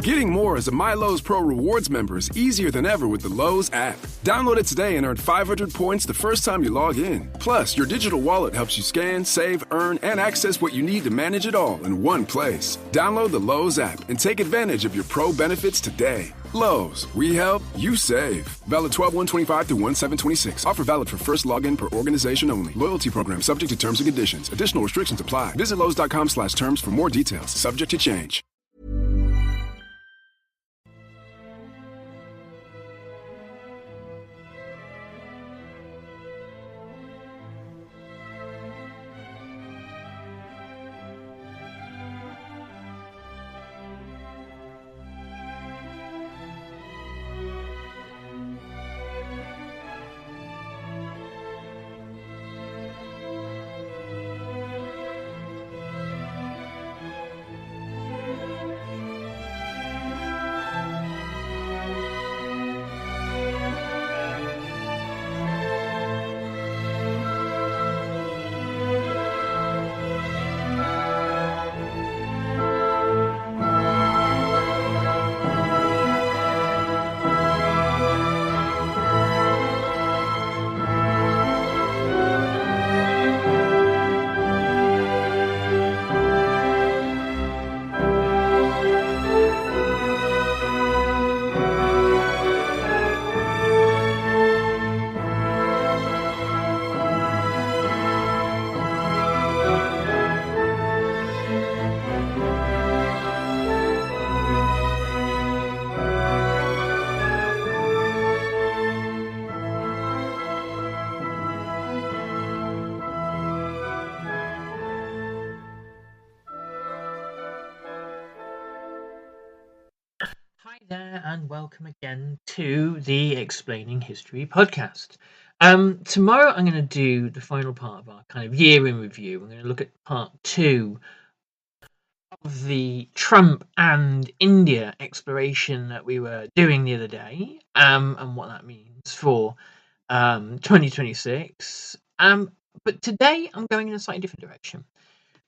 Getting more as a My Lowe's Pro Rewards member is easier than ever with the Lowe's app. Download it today and earn 500 points the first time you log in. Plus, your digital wallet helps you scan, save, earn, and access what you need to manage it all in one place. Download the Lowe's app and take advantage of your Pro benefits today. Lowe's, we help, you save. Valid 12/1/25 through 1/7/26. Offer valid for first login per organization only. Loyalty program subject to terms and conditions. Additional restrictions apply. Visit Lowe's.com/terms for more details. Subject to change. Hi there, and welcome again to the Explaining History podcast. Tomorrow I'm going to do the final part of our kind of year in review. I'm going to look at part 2 of the Trump and India exploration that we were doing the other day, and what that means for 2026. But today I'm going in a slightly different direction.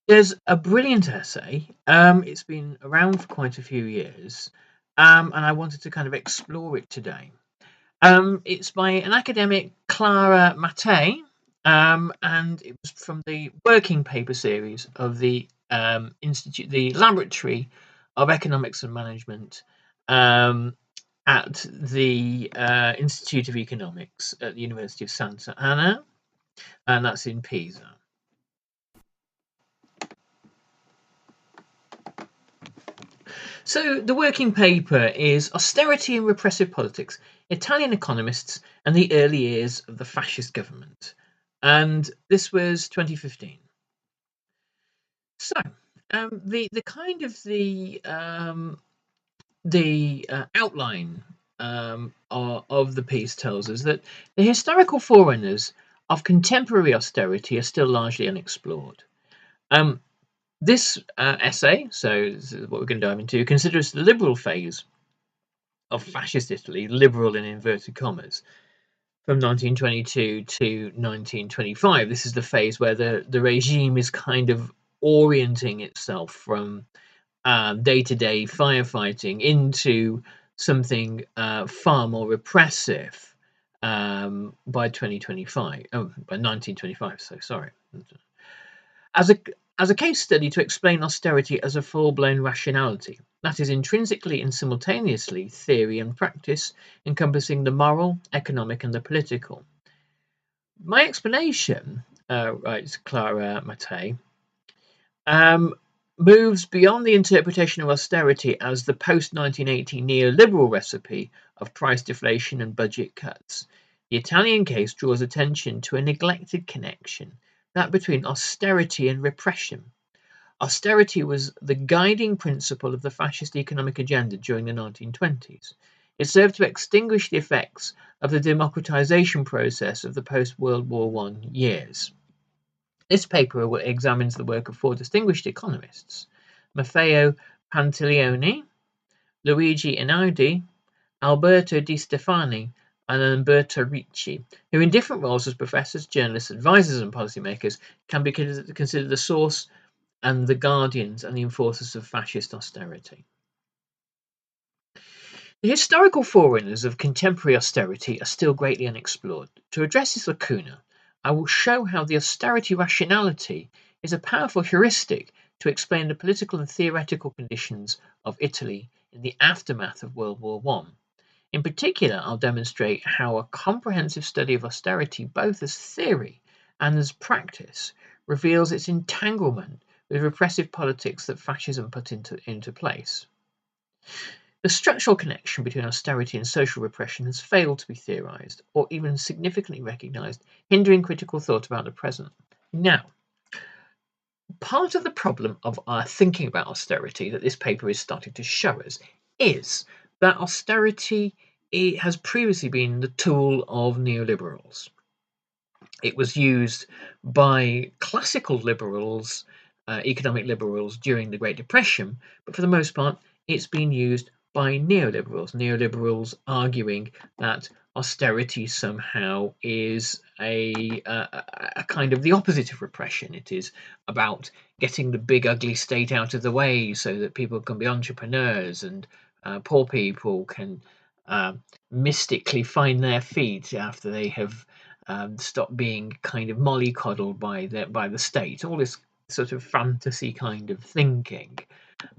There's a brilliant essay. It's been around for quite a few years. And I wanted to kind of explore it today. It's by an academic, Clara Mattei, and it was from the working paper series of the the Laboratory of Economics and Management at the Institute of Economics at the University of Santa Ana, and that's in Pisa. So the working paper is Austerity and Repressive Politics, Italian Economists and the Early Years of the Fascist Government. And this was 2015. So the kind of the outline of the piece tells us that the historical forerunners of contemporary austerity are still largely unexplored. This essay, so this is what we're going to dive into, considers the liberal phase of Fascist Italy, liberal in inverted commas, from 1922 to 1925. This is the phase where the regime is kind of orienting itself from day-to-day firefighting into something far more repressive by 2025. By 1925. So sorry. As a case study to explain austerity as a full-blown rationality, that is intrinsically and simultaneously theory and practice, encompassing the moral, economic, and the political. My explanation, writes Clara Mattei, moves beyond the interpretation of austerity as the post-1980 neoliberal recipe of price deflation and budget cuts. The Italian case draws attention to a neglected connection, that between austerity and repression. Austerity was the guiding principle of the fascist economic agenda during the 1920s. It served to extinguish the effects of the democratization process of the post-World War I years. This paper examines the work of 4 distinguished economists, Maffeo Pantaleoni, Luigi Einaudi, Alberto Di Stefani, and Umberto Ricci, who in different roles as professors, journalists, advisors and policymakers can be considered the source and the guardians and the enforcers of fascist austerity. The historical forerunners of contemporary austerity are still greatly unexplored. To address this lacuna, I will show how the austerity rationality is a powerful heuristic to explain the political and theoretical conditions of Italy in the aftermath of World War I. In particular, I'll demonstrate how a comprehensive study of austerity, both as theory and as practice, reveals its entanglement with repressive politics that fascism put into place. The structural connection between austerity and social repression has failed to be theorized or even significantly recognized, hindering critical thought about the present. Now, part of the problem of our thinking about austerity that this paper is starting to show us is that austerity has previously been the tool of neoliberals. It was used by classical liberals, economic liberals during the Great Depression, but for the most part, it's been used by neoliberals. Neoliberals arguing that austerity somehow is a kind of the opposite of repression. It is about getting the big ugly state out of the way so that people can be entrepreneurs and poor people can mystically find their feet after they have stopped being kind of mollycoddled by the state. All this sort of fantasy kind of thinking,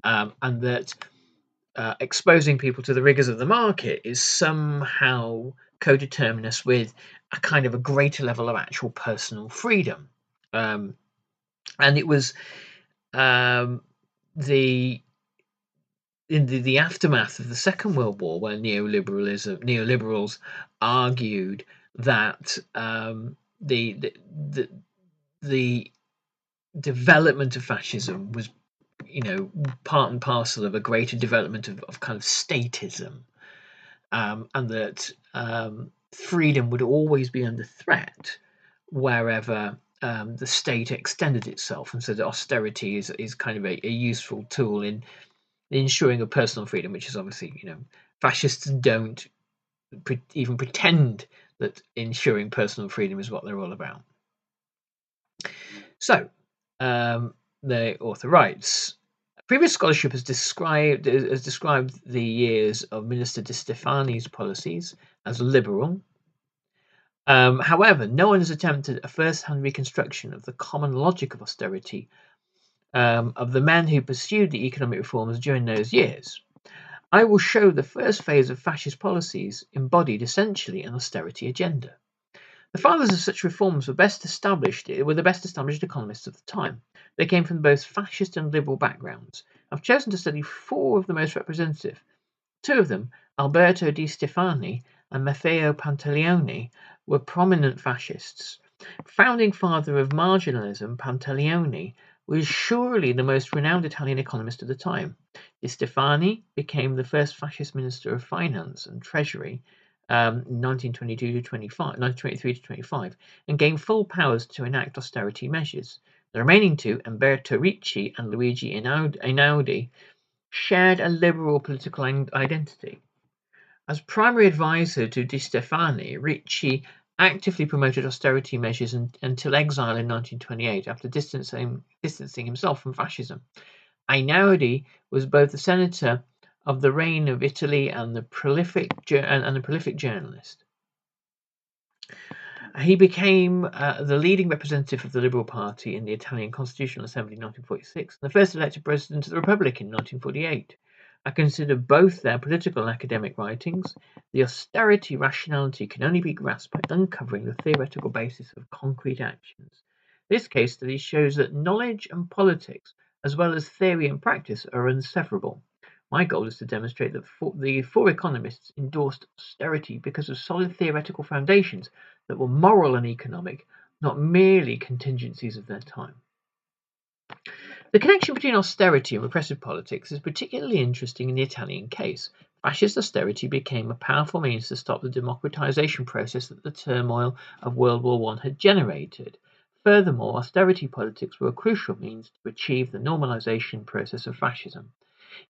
and that exposing people to the rigors of the market is somehow codeterminous with a kind of a greater level of actual personal freedom. And it was the in the aftermath of the Second World War, where neoliberals argued that the development of fascism was, part and parcel of a greater development of kind of statism, and that freedom would always be under threat wherever the state extended itself, and so that austerity is kind of a useful tool in ensuring of personal freedom, which is obviously, fascists don't even pretend that ensuring personal freedom is what they're all about. So, the author writes, previous scholarship has described the years of Minister Di Stefani's policies as liberal. However, no one has attempted a first-hand reconstruction of the common logic of austerity of the men who pursued the economic reforms during those years. I will show the first phase of fascist policies embodied essentially an austerity agenda. The fathers of such reforms were the best established economists of the time. They came from both fascist and liberal backgrounds. I've chosen to study four of the most representative. Two of them, Alberto Di Stefani and Maffeo Pantaleone, were prominent fascists. Founding father of marginalism, Pantaleone was surely the most renowned Italian economist of the time. Di Stefani became the first fascist minister of finance and treasury 1923 to 25, and gained full powers to enact austerity measures. The remaining two, Umberto Ricci and Luigi Einaudi, shared a liberal political identity. As primary advisor to Di Stefani, Ricci actively promoted austerity measures until exile in 1928 after distancing himself from fascism. Einaudi was both the senator of the reign of Italy and the prolific journalist. He became the leading representative of the Liberal Party in the Italian Constitutional Assembly in 1946 and the first elected president of the Republic in 1948. I consider both their political and academic writings. The austerity rationality can only be grasped by uncovering the theoretical basis of concrete actions. This case study shows that knowledge and politics, as well as theory and practice, are inseparable. My goal is to demonstrate that the four economists endorsed austerity because of solid theoretical foundations that were moral and economic, not merely contingencies of their time. The connection between austerity and repressive politics is particularly interesting in the Italian case. Fascist austerity became a powerful means to stop the democratization process that the turmoil of World War I had generated. Furthermore, austerity politics were a crucial means to achieve the normalization process of fascism.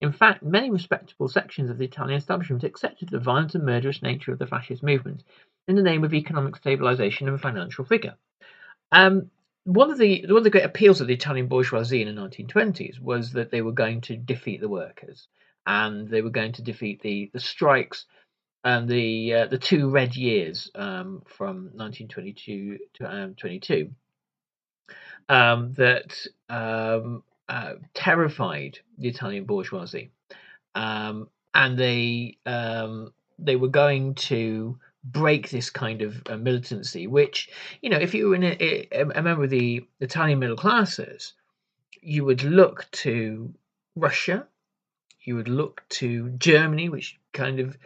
In fact, many respectable sections of the Italian establishment accepted the violent and murderous nature of the fascist movement in the name of economic stabilization and financial vigor. one of the great appeals of the Italian bourgeoisie in the 1920s was that they were going to defeat the workers, and they were going to defeat the strikes and the two red years from 1922 to 22 that terrified the Italian bourgeoisie, and they were going to break this kind of militancy, which, if you were a member of the Italian middle classes, you would look to Russia, you would look to Germany, which kind of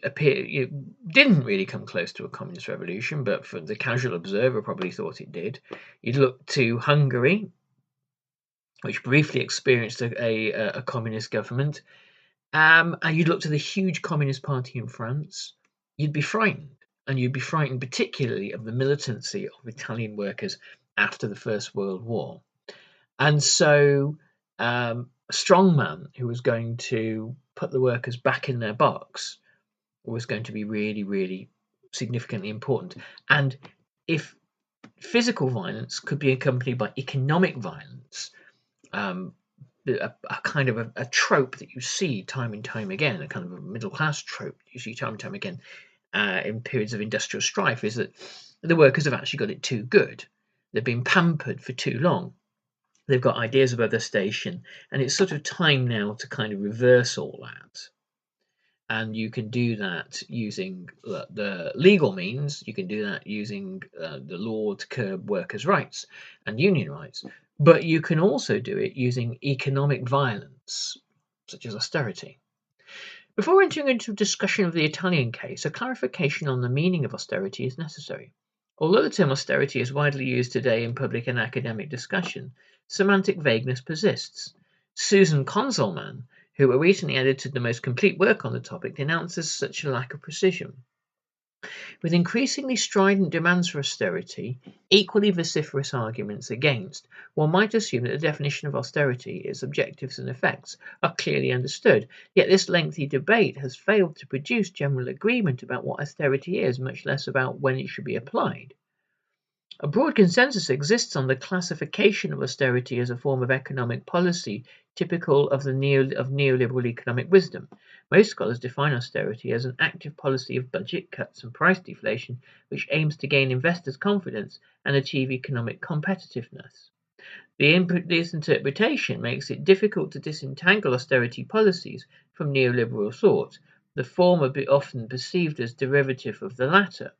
it didn't really come close to a communist revolution, but for the casual observer probably thought it did. You'd look to Hungary, which briefly experienced a communist government, and you'd look to the huge Communist Party in France. You'd be frightened, and you'd be frightened particularly of the militancy of Italian workers after the First World War. And so a strongman who was going to put the workers back in their box was going to be really, really significantly important. And if physical violence could be accompanied by economic violence, a kind of a trope that you see time and time again, a kind of a middle class trope you see time and time again in periods of industrial strife, is that the workers have actually got it too good. They've been pampered for too long. They've got ideas about their station, and it's sort of time now to kind of reverse all that. And you can do that using the legal means. You can do that using the law to curb workers' rights and union rights. But you can also do it using economic violence, such as austerity. Before entering into a discussion of the Italian case, a clarification on the meaning of austerity is necessary. Although the term austerity is widely used today in public and academic discussion, semantic vagueness persists. Susan Consolman, who recently edited the most complete work on the topic, denounces such a lack of precision. With increasingly strident demands for austerity, equally vociferous arguments against, one might assume that the definition of austerity, its objectives and effects, are clearly understood. Yet this lengthy debate has failed to produce general agreement about what austerity is, much less about when it should be applied. A broad consensus exists on the classification of austerity as a form of economic policy typical of neoliberal economic wisdom. Most scholars define austerity as an active policy of budget cuts and price deflation which aims to gain investors' confidence and achieve economic competitiveness. This interpretation makes it difficult to disentangle austerity policies from neoliberal thought, the former often perceived as derivative of the latter.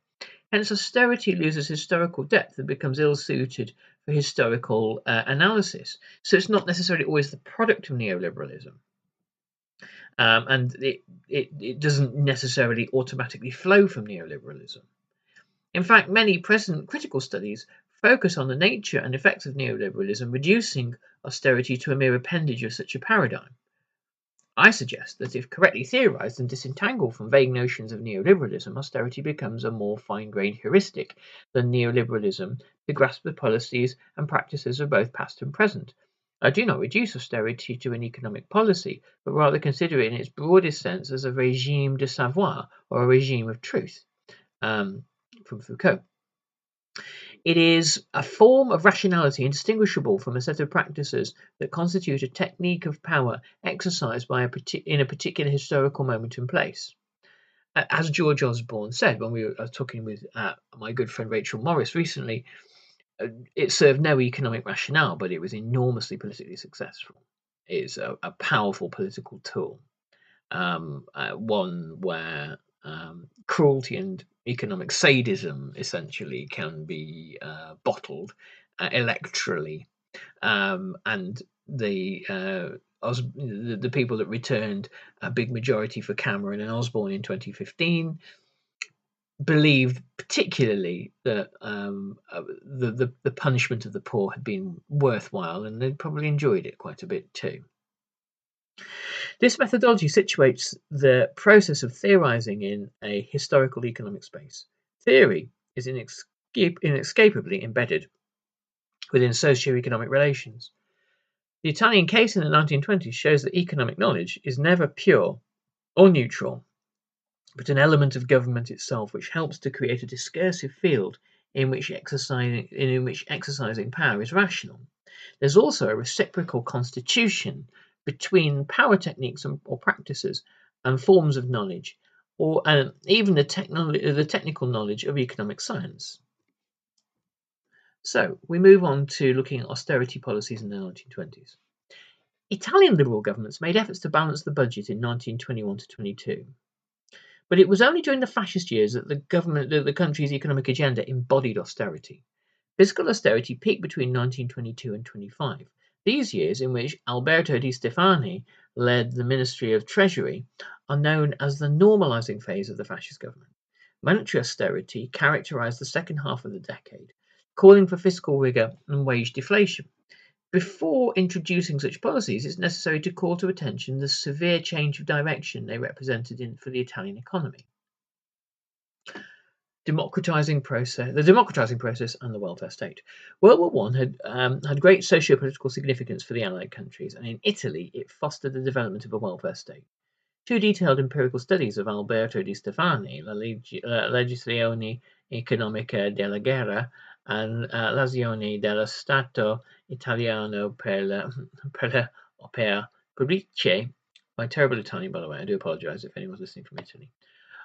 Hence, austerity loses historical depth and becomes ill-suited for historical analysis. So it's not necessarily always the product of neoliberalism. And it doesn't necessarily automatically flow from neoliberalism. In fact, many present critical studies focus on the nature and effects of neoliberalism, reducing austerity to a mere appendage of such a paradigm. I suggest that if correctly theorized and disentangled from vague notions of neoliberalism, austerity becomes a more fine-grained heuristic than neoliberalism to grasp the policies and practices of both past and present. I do not reduce austerity to an economic policy, but rather consider it in its broadest sense as a régime de savoir, or a regime of truth, from Foucault. It is a form of rationality indistinguishable from a set of practices that constitute a technique of power exercised in a particular historical moment and place. As George Osborne said when we were talking with my good friend Rachel Morris recently, it served no economic rationale, but it was enormously politically successful. It's a powerful political tool, one where cruelty and economic sadism essentially can be bottled electorally, and the people that returned a big majority for Cameron and Osborne in 2015 believed particularly that the punishment of the poor had been worthwhile, and they probably enjoyed it quite a bit too. This methodology situates the process of theorizing in a historical economic space. Theory is inescapably embedded within socio-economic relations. The Italian case in the 1920s shows that economic knowledge is never pure or neutral, but an element of government itself which helps to create a discursive field in which exercising power is rational. There's also a reciprocal constitution between power techniques or practices and forms of knowledge, or even the technical knowledge of economic science. So we move on to looking at austerity policies in the 1920s. Italian liberal governments made efforts to balance the budget in 1921 to 22. But it was only during the fascist years that the country's economic agenda embodied austerity. Fiscal austerity peaked between 1922 and 25. These years, in which Alberto Di Stefani led the Ministry of Treasury, are known as the normalizing phase of the fascist government. Monetary austerity characterized the second half of the decade, calling for fiscal rigor and wage deflation. Before introducing such policies, it's necessary to call to attention the severe change of direction they represented for the Italian economy. The democratizing process and the welfare state. World War I had great socio-political significance for the Allied countries, and in Italy it fostered the development of a welfare state. Two detailed empirical studies of Alberto Di Stefani, La legislazione economica della guerra and l'azione dello Stato italiano per le opere pubbliche, my terrible Italian by the way, I do apologise if anyone's listening from Italy,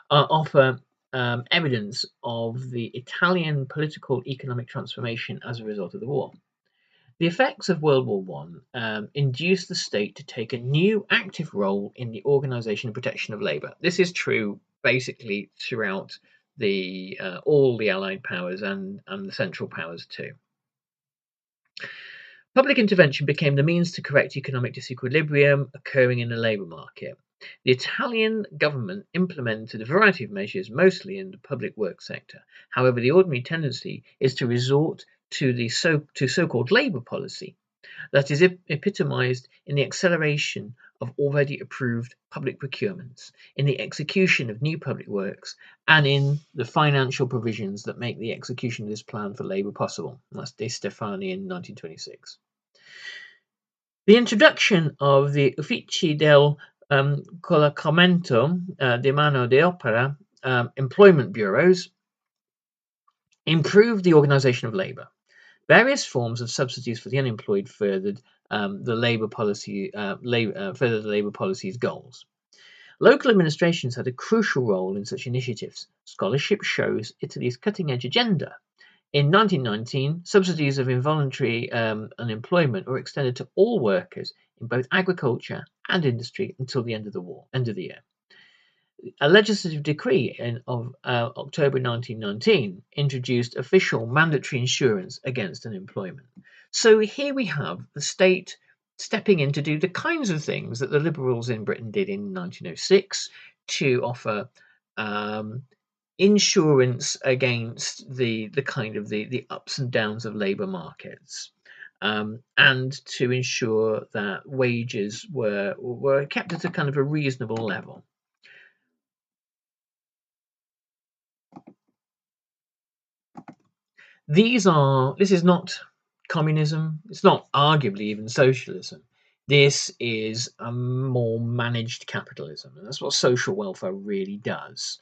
offer evidence of the Italian political economic transformation as a result of the war. The effects of World War I induced the state to take a new active role in the organisation and protection of labour. This is true basically throughout all the Allied powers and the Central powers too. Public intervention became the means to correct economic disequilibrium occurring in the labour market. The Italian government implemented a variety of measures, mostly in the public work sector. However, the ordinary tendency is to resort to so-called labour policy, that is epitomised in the acceleration of already approved public procurements, in the execution of new public works, and in the financial provisions that make the execution of this plan for labour possible. That's De Stefani in 1926. The introduction of the Uffici del collocamento di mano d'opera employment bureaus improved the organisation of labour. Various forms of subsidies for the unemployed furthered the labour policy's goals. Local administrations had a crucial role in such initiatives. Scholarship shows Italy's cutting-edge agenda. In 1919, subsidies of involuntary unemployment were extended to all workers in both agriculture and industry until the end of the year. A legislative decree of October 1919 introduced official mandatory insurance against unemployment. So here we have the state stepping in to do the kinds of things that the Liberals in Britain did in 1906 to offer insurance against the ups and downs of labour markets, and to ensure that wages were kept at a kind of a reasonable level. This is not communism. It's not arguably even socialism. This is a more managed capitalism, and that's what social welfare really does.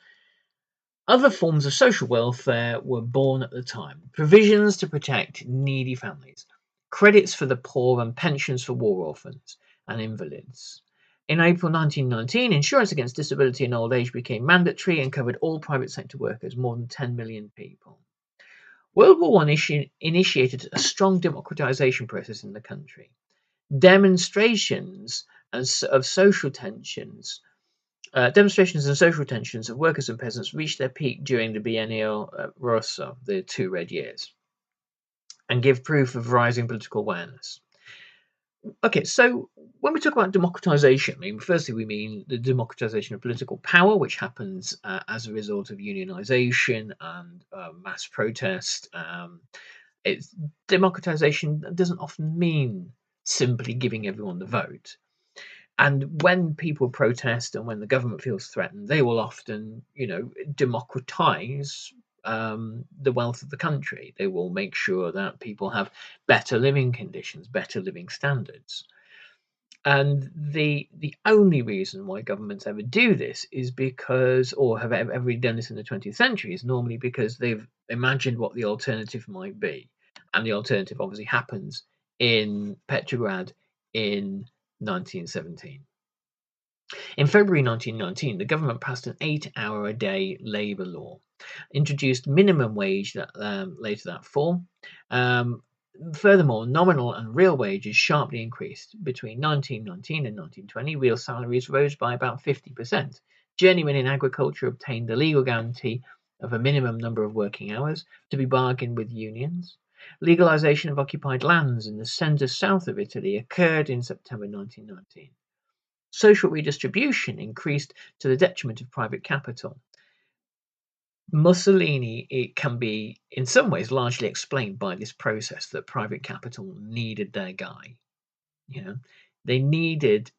Other forms of social welfare were born at the time. Provisions to protect needy families, credits for the poor and pensions for war orphans and invalids. In April 1919, insurance against disability and old age became mandatory and covered all private sector workers, more than 10 million people. World War I initiated a strong democratization process in the country. Demonstrations and social tensions of workers and peasants reached their peak during the Biennio Rosso, the 2 red years, and give proof of rising political awareness. Okay, so when we talk about democratization, firstly we mean the democratization of political power, which happens as a result of unionization and mass protest. Democratization doesn't often mean simply giving everyone the vote. And when people protest and when the government feels threatened, they will often, democratize the wealth of the country. They will make sure that people have better living conditions, better living standards. And the only reason why governments ever do this is because, or have ever done this in the 20th century, is normally because they've imagined what the alternative might be. And the alternative obviously happens in Petrograd in 1917. In February 1919, the government passed an 8-hour-a-day labour law, introduced minimum wage later that fall. Furthermore, nominal and real wages sharply increased. Between 1919 and 1920, real salaries rose by about 50%. Journeymen in agriculture obtained the legal guarantee of a minimum number of working hours to be bargained with unions. Legalization of occupied lands in the centre south of Italy occurred in September 1919. Social redistribution increased to the detriment of private capital. Mussolini, it can be in some ways largely explained by this process that private capital needed their guy. They needed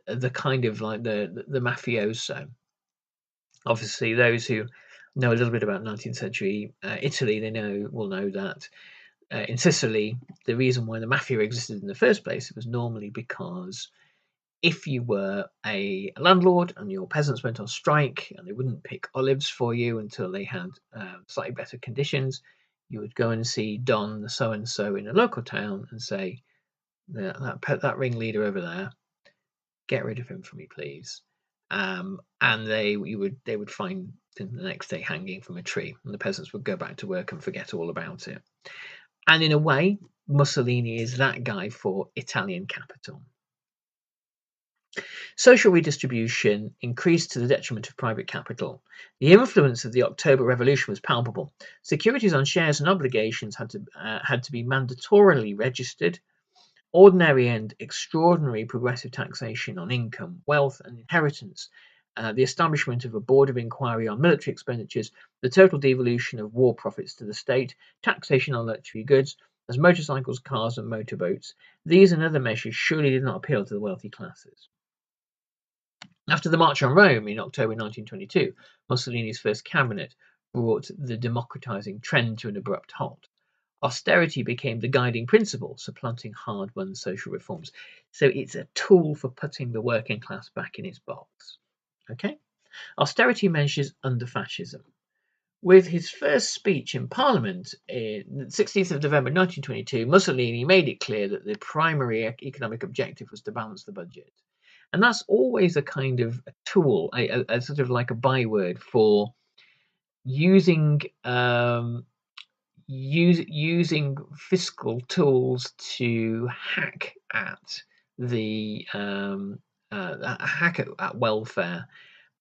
the kind of like the mafioso. Obviously, those who know a little bit about 19th century Italy, will know that in Sicily, the reason why the mafia existed in the first place was normally because if you were a landlord and your peasants went on strike and they wouldn't pick olives for you until they had slightly better conditions, you would go and see Don the so-and-so in a local town and say, that ringleader over there, get rid of him for me, please. And they would find him the next day hanging from a tree, and the peasants would go back to work and forget all about it. And in a way, Mussolini is that guy for Italian capital. Social redistribution increased to the detriment of private capital. The influence of the October Revolution was palpable. Securities on shares and obligations had to be mandatorily registered. Ordinary and extraordinary progressive taxation on income, wealth, and inheritance, the establishment of a board of inquiry on military expenditures, the total devolution of war profits to the state, taxation on luxury goods, as motorcycles, cars, and motorboats. These and other measures surely did not appeal to the wealthy classes. After the March on Rome in October 1922, Mussolini's first cabinet brought the democratizing trend to an abrupt halt. Austerity became the guiding principle, supplanting hard-won social reforms. So it's a tool for putting the working class back in its box. Okay? Austerity measures under fascism. With his first speech in Parliament on the 16th of November 1922, Mussolini made it clear that the primary economic objective was to balance the budget. And that's always a kind of a tool, a sort of like a byword for using using fiscal tools to hack at the hack at welfare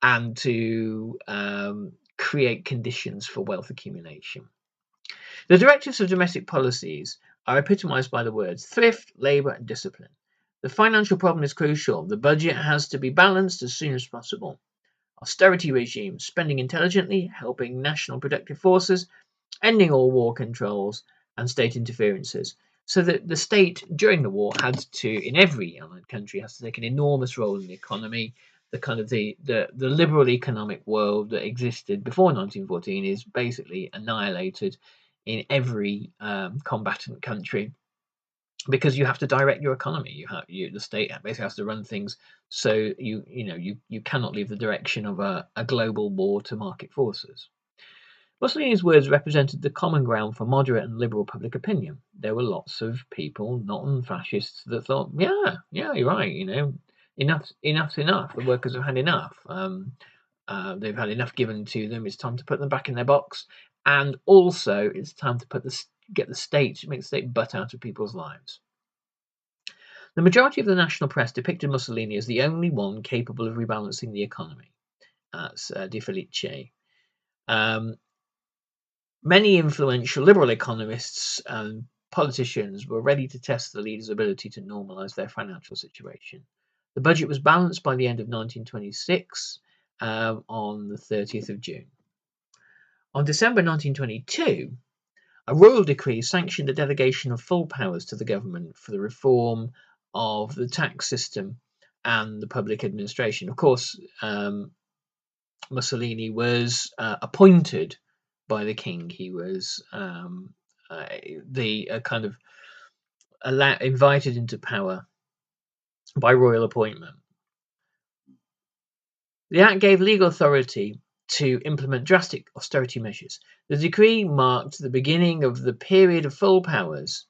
and to create conditions for wealth accumulation. The directives of domestic policies are epitomised by the words thrift, labour, and discipline. The financial problem is crucial. The budget has to be balanced as soon as possible. Austerity regime, spending intelligently, helping national productive forces, ending all war controls and state interferences. So that the state during the war had to, in every allied country, has to take an enormous role in the economy. The kind of the liberal economic world that existed before 1914 is basically annihilated in every combatant country, because you have to direct your economy. The state basically has to run things, so you cannot leave the direction of a global war to market forces. Mussolini's words represented the common ground for moderate and liberal public opinion. There were lots of people, not fascists, that thought, yeah, you're right. Enough's enough. The workers have had enough. They've had enough given to them. It's time to put them back in their box, and also it's time to make the state butt out of people's lives. The majority of the national press depicted Mussolini as the only one capable of rebalancing the economy. That's De Felice. Many influential liberal economists and politicians were ready to test the leader's ability to normalise their financial situation. The budget was balanced by the end of 1926 on the 30th of June. On December 1922, a royal decree sanctioned the delegation of full powers to the government for the reform of the tax system and the public administration. Of course, Mussolini was appointed by the king. He was invited into power by royal appointment. The Act gave legal authority to implement drastic austerity measures. The decree marked the beginning of the period of full powers.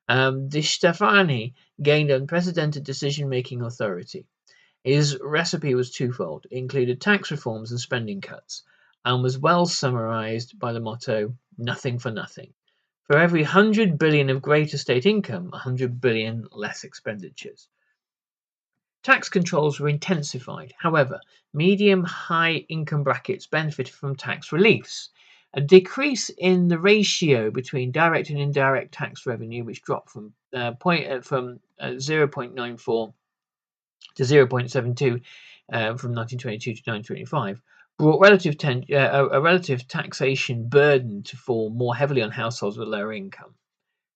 Di Stefani gained unprecedented decision-making authority. His recipe was twofold. It included tax reforms and spending cuts, and was well summarized by the motto, nothing for nothing. For every 100 billion of greater state income, 100 billion less expenditures. Tax controls were intensified. However, medium-high income brackets benefited from tax reliefs. A decrease in the ratio between direct and indirect tax revenue, which dropped from 0.94 to 0.72 from 1922 to 1925, brought a relative taxation burden to fall more heavily on households with lower income.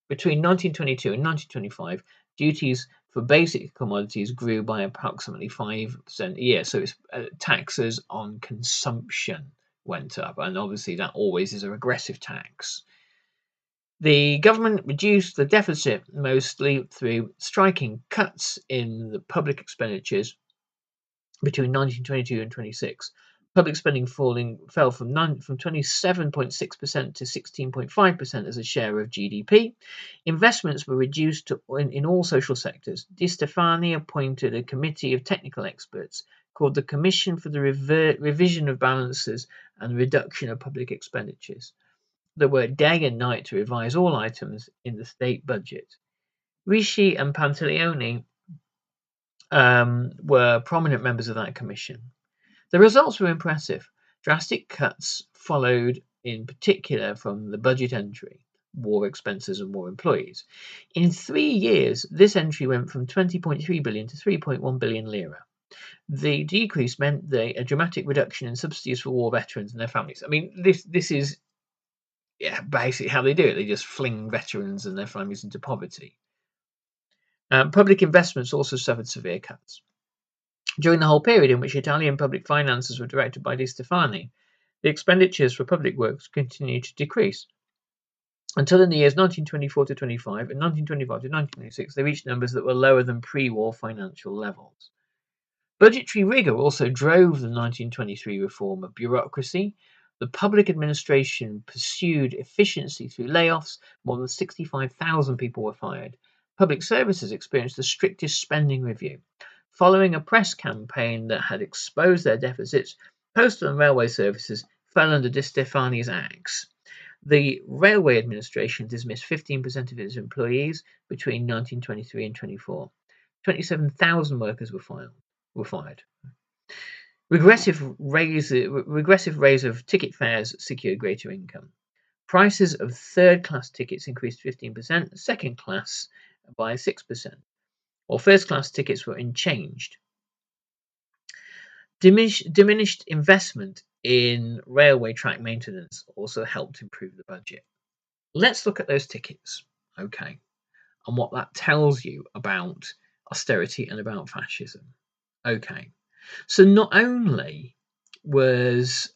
Between 1922 and 1925, duties for basic commodities grew by approximately 5% a year. So it's, taxes on consumption went up, and obviously that always is a regressive tax. The government reduced the deficit mostly through striking cuts in the public expenditures between 1922 and 26. Public spending fell from 27.6% to 16.5% as a share of GDP. Investments were reduced in all social sectors. Di Stefani appointed a committee of technical experts called the Commission for the Revision of Balances and Reduction of Public Expenditures. They worked day and night to revise all items in the state budget. Ricci and Pantaleone were prominent members of that commission. The results were impressive. Drastic cuts followed, in particular from the budget entry, war expenses and war employees. In 3 years, this entry went from 20.3 billion to 3.1 billion lira. The decrease meant a dramatic reduction in subsidies for war veterans and their families. I mean, this is basically how they do it. They just fling veterans and their families into poverty. Public investments also suffered severe cuts. During the whole period in which Italian public finances were directed by Di Stefani, the expenditures for public works continued to decrease. Until in the years 1924 to 25 and 1925 to 1926, they reached numbers that were lower than pre-war financial levels. Budgetary rigour also drove the 1923 reform of bureaucracy. The public administration pursued efficiency through layoffs. More than 65,000 people were fired. Public services experienced the strictest spending review. Following a press campaign that had exposed their deficits, postal and railway services fell under Di Stefani's axe. The Railway Administration dismissed 15% of its employees between 1923 and 24. 27,000 workers were fired. Regressive raise of ticket fares secured greater income. Prices of third-class tickets increased 15%, second class by 6%. While first-class tickets were unchanged. Diminished investment in railway track maintenance also helped improve the budget. Let's look at those tickets, okay, and what that tells you about austerity and about fascism. Okay, so not only was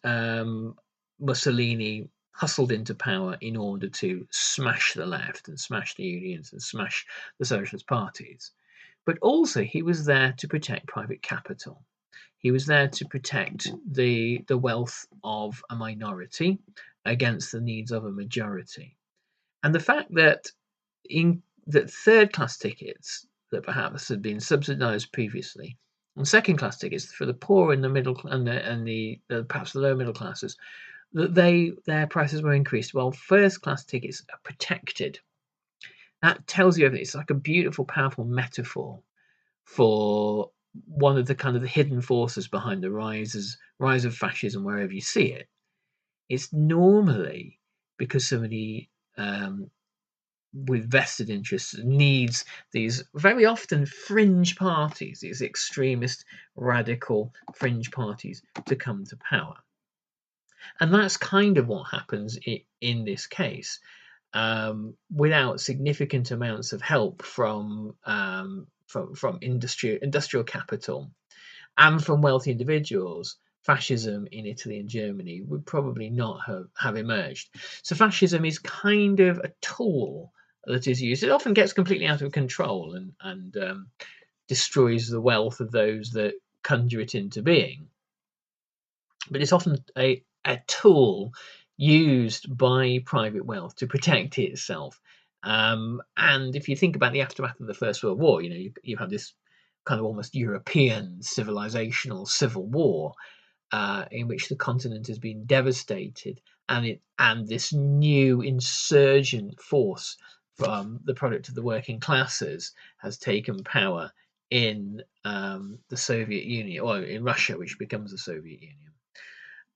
Mussolini hustled into power in order to smash the left and smash the unions and smash the socialist parties, but also he was there to protect private capital. He was there to protect the wealth of a minority against the needs of a majority. And the fact that third-class tickets that perhaps had been subsidised previously, and second-class tickets for the poor and the middle and the perhaps the lower middle classes, that their prices were increased while first-class tickets are protected. That tells you everything. It's like a beautiful, powerful metaphor for one of the kind of the hidden forces behind the rise of fascism wherever you see it. It's normally because somebody with vested interests needs these very often fringe parties, these extremist, radical fringe parties to come to power. And that's kind of what happens in this case. Without significant amounts of help from industrial capital and from wealthy individuals, fascism in Italy and Germany would probably not have emerged. So fascism is kind of a tool that is used. It often gets completely out of control and destroys the wealth of those that conjure it into being. But it's often a tool used by private wealth to protect itself. And if you think about the aftermath of the First World War, you have this kind of almost European civilizational civil war in which the continent has been devastated, and this new insurgent force from the product of the working classes has taken power in the Soviet Union, or in Russia, which becomes the Soviet Union.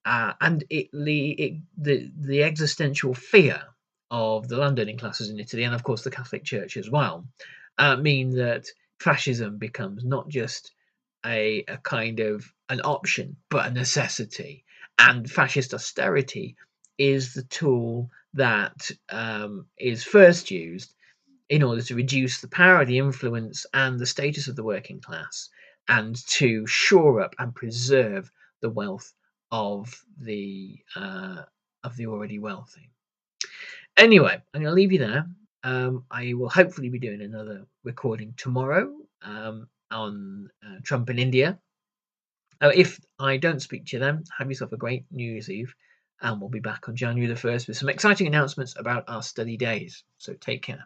And the existential fear of the landowning classes in Italy, and of course the Catholic Church as well, mean that fascism becomes not just a kind of an option, but a necessity. And fascist austerity is the tool that is first used in order to reduce the power, the influence, and the status of the working class, and to shore up and preserve the wealth of the already wealthy. Anyway, I'm going to leave you there. I will hopefully be doing another recording tomorrow on Trump in India. If I don't speak to you then, have yourself a great New Year's Eve, and we'll be back on January the 1st with some exciting announcements about our study days. So take care.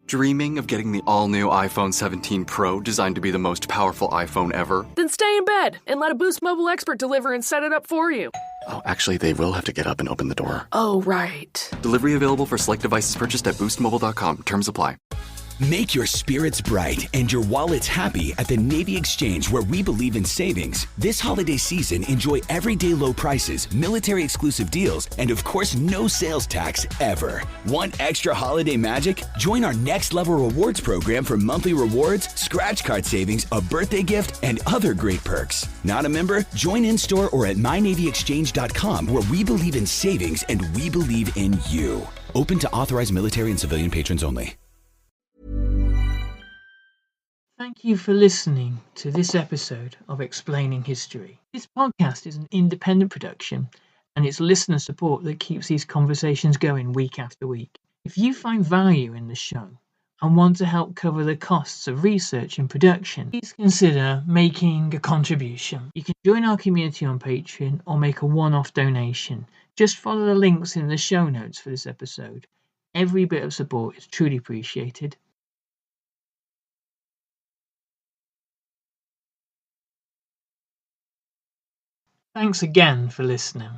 Dreaming of getting the all-new iPhone 17 Pro designed to be the most powerful iPhone ever? Then stay in bed and let a Boost Mobile expert deliver and set it up for you. Oh, actually, they will have to get up and open the door. Oh, right. Delivery available for select devices purchased at boostmobile.com. Terms apply. Make your spirits bright and your wallets happy at the Navy Exchange, where we believe in savings. This holiday season, enjoy everyday low prices, military exclusive deals, and of course, no sales tax ever. Want extra holiday magic? Join our next level rewards program for monthly rewards, scratch card savings, a birthday gift, and other great perks. Not a member? Join in store or at mynavyexchange.com, where we believe in savings and we believe in you. Open to authorized military and civilian patrons only. Thank you for listening to this episode of Explaining History. This podcast is an independent production, and it's listener support that keeps these conversations going week after week. If you find value in the show and want to help cover the costs of research and production, please consider making a contribution. You can join our community on Patreon or make a one-off donation. Just follow the links in the show notes for this episode. Every bit of support is truly appreciated. Thanks again for listening.